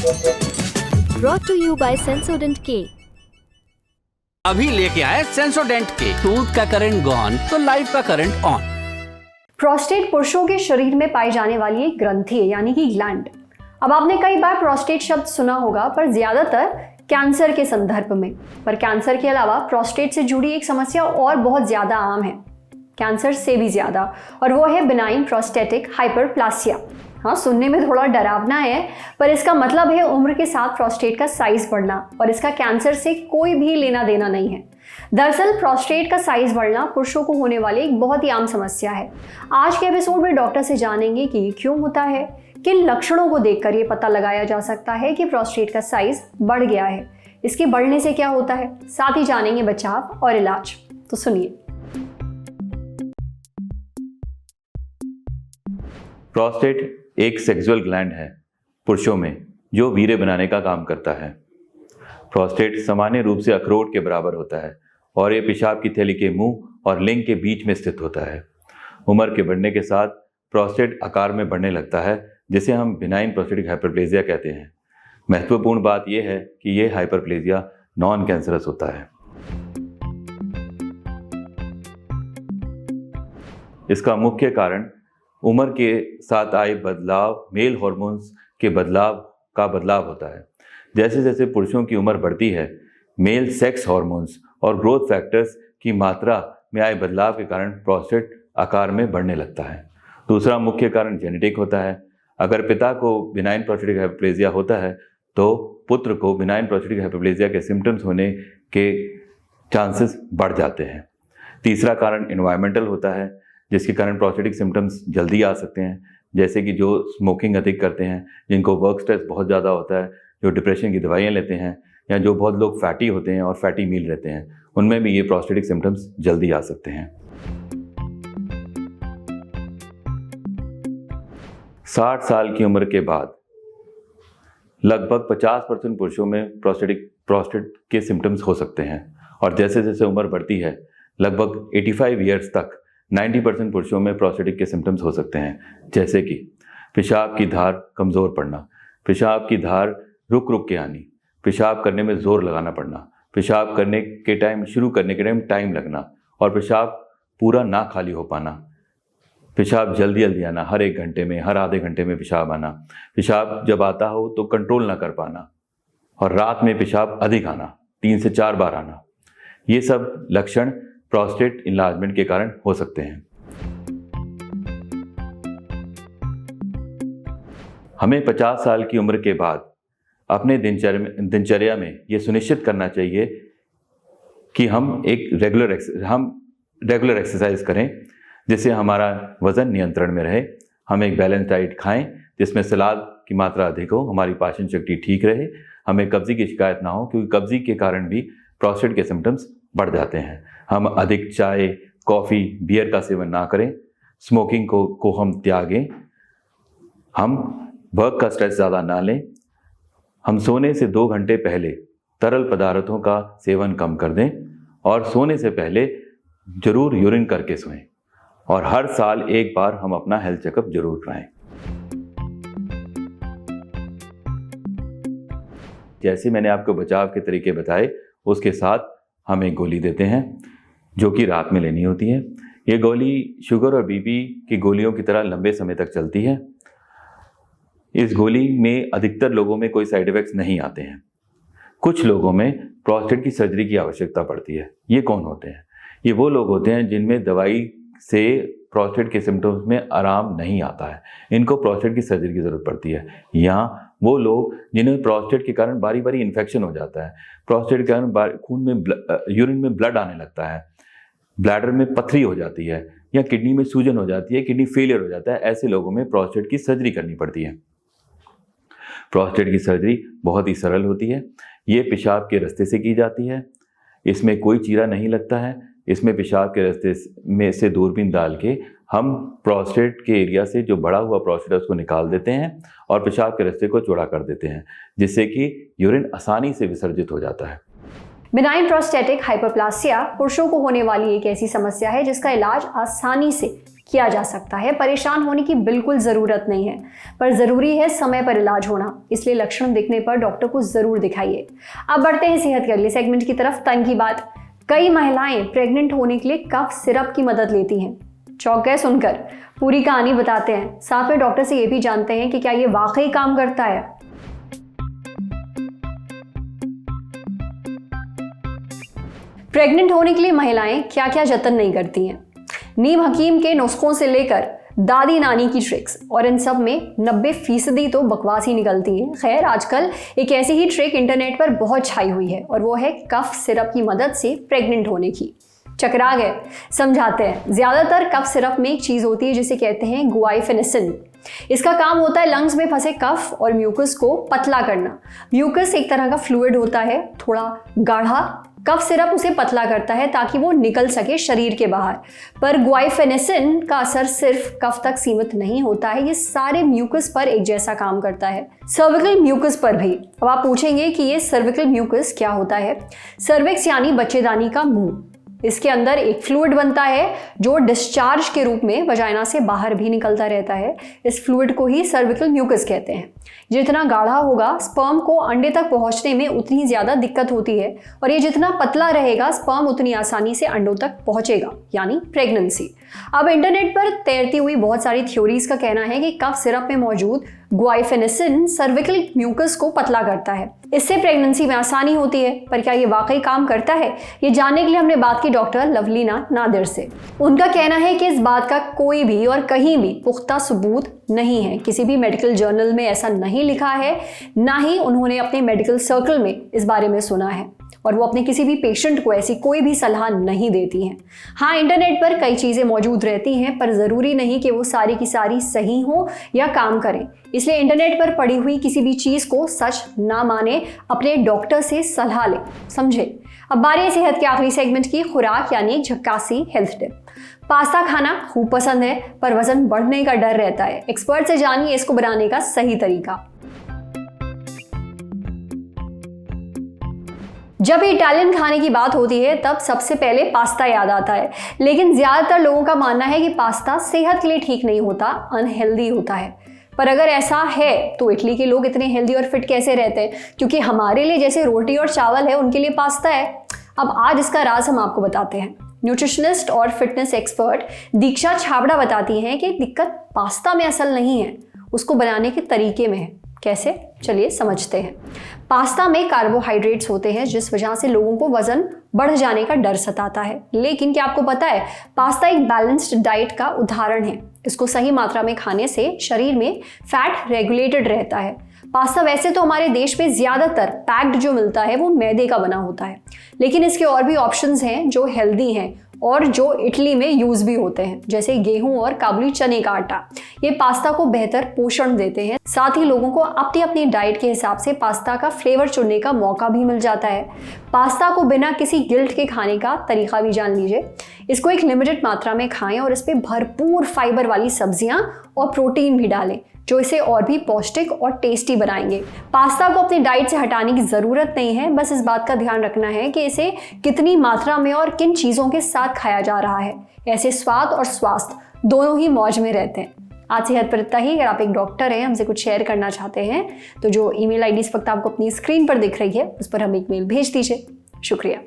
Brought to you by Sensodyne K। अभी लेके आए सेंसोडेंट के। टूथ का करंट गॉन तो लाइफ का करंट ऑन। प्रोस्टेट पुरुषों के शरीर में पाई जाने वाली एक ग्रंथि है, यानी कि ग्लैंड। अब आपने कई बार प्रोस्टेट शब्द सुना होगा, पर ज्यादातर कैंसर के संदर्भ में। पर कैंसर के अलावा प्रोस्टेट से जुड़ी एक समस्या और बहुत ज्यादा आम है, कैंसर से भी ज्यादा, और वो है बिनाइन प्रोस्टेटिक हाइपरप्लासिया। हाँ, सुनने में थोड़ा डरावना है, पर इसका मतलब है उम्र के साथ प्रोस्टेट का साइज बढ़ना, और इसका कैंसर से कोई भी लेना देना नहीं है। दरअसल प्रोस्टेट का साइज बढ़ना पुरुषों को होने वाली एक बहुत ही आम समस्या है। आज के एपिसोड में डॉक्टर से जानेंगे कि ये क्यों होता है, किन लक्षणों को देखकर ये पता लगाया जा सकता है कि प्रोस्टेट का साइज बढ़ गया है, इसके बढ़ने से क्या होता है, साथ ही जानेंगे बचाव और इलाज। तो सुनिए। प्रोस्टेट एक सेक्सुअल ग्लैंड है पुरुषों में, जो वीर्य बनाने का काम करता है। प्रोस्टेट सामान्य रूप से अखरोट के बराबर होता है और ये पेशाब की थैली के मुंह और लिंग के बीच में स्थित होता है। उम्र के बढ़ने के साथ प्रोस्टेट आकार में बढ़ने लगता है, जिसे हम बिनाइन प्रोस्टेटिक हाइपरप्लेजिया कहते हैं। महत्वपूर्ण बात यह है कि यह हाइपरप्लेजिया नॉन कैंसरस होता है। इसका मुख्य कारण उम्र के साथ आए बदलाव, मेल हार्मोन्स के बदलाव होता है। जैसे जैसे पुरुषों की उम्र बढ़ती है, मेल सेक्स हार्मोन्स और ग्रोथ फैक्टर्स की मात्रा में आए बदलाव के कारण प्रोस्टेट आकार में बढ़ने लगता है। दूसरा मुख्य कारण जेनेटिक होता है। अगर पिता को बिनाइन प्रोस्टेटिक हाइपरप्लेजिया होता है तो पुत्र को बिनाइन प्रोस्टेटिक हाइपरप्लेजिया के सिम्टम्स होने के चांसेस बढ़ जाते हैं। तीसरा कारण एनवायरमेंटल होता है, जिसके कारण प्रोस्टेटिक सिम्टम्स जल्दी आ सकते हैं, जैसे कि जो स्मोकिंग अधिक करते हैं, जिनको वर्क स्ट्रेस बहुत ज़्यादा होता है, जो डिप्रेशन की दवाइयाँ लेते हैं, या जो बहुत लोग फैटी होते हैं और फैटी मील रहते हैं, उनमें भी ये प्रोस्टेटिक सिम्टम्स जल्दी आ सकते हैं। 60 साल की उम्र के बाद लगभग 50% पुरुषों में प्रोस्टेट के सिम्टम्स हो सकते हैं, और जैसे जैसे उम्र बढ़ती है लगभग 85 ईयर्स तक 90% पुरुषों में प्रोस्टेटिक के सिम्टम्स हो सकते हैं, जैसे कि पेशाब की धार कमज़ोर पड़ना, पेशाब की धार रुक रुक के आनी, पेशाब करने में ज़ोर लगाना पड़ना, पेशाब करने के टाइम शुरू करने के टाइम लगना, और पेशाब पूरा ना खाली हो पाना, पेशाब जल्दी जल्दी आना, हर 1 घंटे में, हर आधे घंटे में पेशाब आना, पेशाब जब आता हो तो कंट्रोल ना कर पाना, और रात में पेशाब अधिक आना, 3 से 4 बार आना। ये सब लक्षण प्रोस्टेट इनलार्जमेंट के कारण हो सकते हैं। हमें 50 साल की उम्र के बाद अपने दिनचर्या में ये सुनिश्चित करना चाहिए कि हम एक रेगुलर एक्सरसाइज करें, जिससे हमारा वज़न नियंत्रण में रहे। हम एक बैलेंस डाइट खाएं, जिसमें सलाद की मात्रा अधिक हो, हमारी पाचन शक्ति ठीक रहे, हमें कब्जी की शिकायत ना हो, क्योंकि कब्जी के कारण भी प्रोस्टेट के सिम्टम्स बढ़ जाते हैं। हम अधिक चाय, कॉफ़ी, बियर का सेवन ना करें, स्मोकिंग को हम त्यागें, हम वर्क का स्ट्रेस ज़्यादा ना लें, हम सोने से 2 घंटे पहले तरल पदार्थों का सेवन कम कर दें, और सोने से पहले ज़रूर यूरिन करके सोएं, और हर साल 1 बार हम अपना हेल्थ चेकअप ज़रूर कराएं। जैसे मैंने आपको बचाव के तरीके बताए, उसके साथ हम एक गोली देते हैं जो कि रात में लेनी होती है। ये गोली शुगर और बीपी की गोलियों की तरह लंबे समय तक चलती है। इस गोली में अधिकतर लोगों में कोई साइड इफ़ेक्ट्स नहीं आते हैं। कुछ लोगों में प्रोस्टेट की सर्जरी की आवश्यकता पड़ती है। ये कौन होते हैं? ये वो लोग होते हैं जिनमें दवाई से प्रोस्टेट के सिम्टम्स में आराम नहीं आता है, इनको प्रोस्टेट की सर्जरी की ज़रूरत पड़ती है। या वो लोग जिन्हें प्रोस्टेट के कारण बारी बारी इन्फेक्शन हो जाता है, प्रोस्टेट के कारण खून में यूरिन में ब्लड आने लगता है, ब्लैडर में पथरी हो जाती है, या किडनी में सूजन हो जाती है, किडनी फेलियर हो जाता है, ऐसे लोगों में प्रोस्टेट की सर्जरी करनी पड़ती है। प्रोस्टेट की सर्जरी बहुत ही सरल होती है। ये पेशाब के रास्ते से की जाती है, इसमें कोई चीरा नहीं लगता है। इसमें पेशाब के रास्ते में से दूरबीन डाल के हम प्रोस्टेट के एरिया से जो बड़ा हुआ प्रोस्टेट है उसको निकाल देते हैं और पेशाब के रास्ते को चौड़ा कर देते हैं, जिससे कि यूरिन आसानी से विसर्जित हो जाता है। बिनाइन प्रोस्टेटिक हाइपरप्लासिया पुरुषों को होने वाली एक ऐसी समस्या है जिसका इलाज आसानी से किया जा सकता है। परेशान होने की बिल्कुल ज़रूरत नहीं है, पर ज़रूरी है समय पर इलाज होना। इसलिए लक्षण दिखने पर डॉक्टर को ज़रूर दिखाइए। अब बढ़ते हैं सेहत के अगले सेगमेंट की तरफ, तन की बात। कई महिलाएं प्रेग्नेंट होने के लिए कफ सिरप की मदद लेती हैं। चौंक गए सुनकर? पूरी कहानी बताते हैं, साथ में डॉक्टर से ये भी जानते हैं कि क्या ये वाकई काम करता है। प्रेग्नेंट होने के लिए महिलाएं क्या क्या जतन नहीं करती हैं। नीम हकीम के नुस्खों से लेकर दादी नानी की ट्रिक्स, और इन सब में 90% तो बकवास ही निकलती है। खैर, आजकल एक ऐसी ही ट्रिक इंटरनेट पर बहुत छाई हुई है, और वो है कफ सिरप की मदद से प्रेग्नेंट होने की। चकरा गए? समझाते हैं। ज्यादातर कफ सिरप में एक चीज होती है जिसे कहते हैं गुआइफेनेसिन। इसका काम होता है लंग्स में फंसे कफ और म्यूकस को पतला करना। म्यूकस एक तरह का फ्लूइड होता है, थोड़ा गाढ़ा। कफ सिरप उसे पतला करता है ताकि वो निकल सके शरीर के बाहर। पर गुआइफेनेसिन का असर सिर्फ कफ तक सीमित नहीं होता है, ये सारे म्यूकस पर एक जैसा काम करता है, सर्विकल म्यूकस पर भी। अब आप पूछेंगे कि ये सर्विकल म्यूकस क्या होता है। सर्विक्स यानी बच्चेदानी का मुंह। इसके अंदर एक फ्लूइड बनता है जो डिस्चार्ज के रूप में वजाइना से बाहर भी निकलता रहता है। इस फ्लूइड को ही सर्विकल म्यूकस कहते हैं। जितना गाढ़ा होगा, स्पर्म को अंडे तक पहुंचने में उतनी ज्यादा दिक्कत होती है, और ये जितना पतला रहेगा, स्पर्म उतनी आसानी से अंडों तक पहुंचेगा, यानी प्रेगनेंसी। अब इंटरनेट पर तैरती हुई बहुत सारी थ्योरीज का कहना है कि कफ सिरप में मौजूद गुआइफेनेसिन सर्विकल म्यूकस को पतला करता है, इससे प्रेगनेंसी में आसानी होती है। पर क्या ये वाकई काम करता है? ये जानने के लिए हमने बात की डॉक्टर लवलीना नादिर से। उनका कहना है कि इस बात का कोई भी और कहीं भी पुख्ता सबूत नहीं है। किसी भी मेडिकल जर्नल में ऐसा नहीं लिखा है, ना ही उन्होंने अपने मेडिकल सर्कल में इस बारे में सुना है, और वो अपने किसी भी पेशेंट को ऐसी कोई भी सलाह नहीं देती हैं। हाँ, इंटरनेट पर कई चीज़ें मौजूद रहती हैं, पर ज़रूरी नहीं कि वो सारी की सारी सही हो या काम करें। इसलिए इंटरनेट पर पड़ी हुई किसी भी चीज़ को सच ना माने, अपने डॉक्टर से सलाह लें, समझे। अब बारी है सेहत के आखिरी सेगमेंट की, खुराक यानी एक झक्कासी हेल्थ टिप। पास्ता खाना खूब पसंद है, पर वजन बढ़ने का डर रहता है। एक्सपर्ट से जानिए इसको बनाने का सही तरीका। जब इटालियन खाने की बात होती है तब सबसे पहले पास्ता याद आता है, लेकिन ज़्यादातर लोगों का मानना है कि पास्ता सेहत के लिए ठीक नहीं होता, अनहेल्दी होता है। पर अगर ऐसा है तो इटली के लोग इतने हेल्दी और फिट कैसे रहते हैं? क्योंकि हमारे लिए जैसे रोटी और चावल है, उनके लिए पास्ता है। अब आज इसका राज हम आपको बताते हैं। न्यूट्रिशनिस्ट और फिटनेस एक्सपर्ट दीक्षा छाबड़ा बताती हैं कि दिक्कत पास्ता में असल नहीं है, उसको बनाने के तरीके में है। कैसे? चलिए समझते हैं। पास्ता में कार्बोहाइड्रेट्स होते हैं, जिस वजह से लोगों को वजन बढ़ जाने का डर सताता है। लेकिन क्या आपको पता है, पास्ता एक बैलेंस्ड डाइट का उदाहरण है। इसको सही मात्रा में खाने से शरीर में फैट रेगुलेटेड रहता है। पास्ता वैसे तो हमारे देश में ज़्यादातर पैक्ड जो मिलता है वो मैदे का बना होता है, लेकिन इसके और भी ऑप्शंस हैं जो हेल्दी हैं और जो इटली में यूज़ भी होते हैं, जैसे गेहूं और काबुली चने का आटा। ये पास्ता को बेहतर पोषण देते हैं। साथ ही लोगों को अपनी अपनी डाइट के हिसाब से पास्ता का फ्लेवर चुनने का मौका भी मिल जाता है। पास्ता को बिना किसी गिल्ट के खाने का तरीका भी जान लीजिए। इसको एक लिमिटेड मात्रा में खाएं और इस पर भरपूर फाइबर वाली सब्जियां और प्रोटीन भी डालें, जो इसे और भी पौष्टिक और टेस्टी बनाएंगे। पास्ता को अपनी डाइट से हटाने की ज़रूरत नहीं है, बस इस बात का ध्यान रखना है कि इसे कितनी मात्रा में और किन चीज़ों के साथ खाया जा रहा है। ऐसे स्वाद और स्वास्थ्य दोनों ही मौज में रहते हैं। आज सेहत पर इतना ही। अगर आप एक डॉक्टर हैं, हमसे कुछ शेयर करना चाहते हैं, तो जो ईमेल आईडी इस वक्त आपको अपनी स्क्रीन पर दिख रही है, उस पर हमें एक मेल भेज दीजिए। शुक्रिया।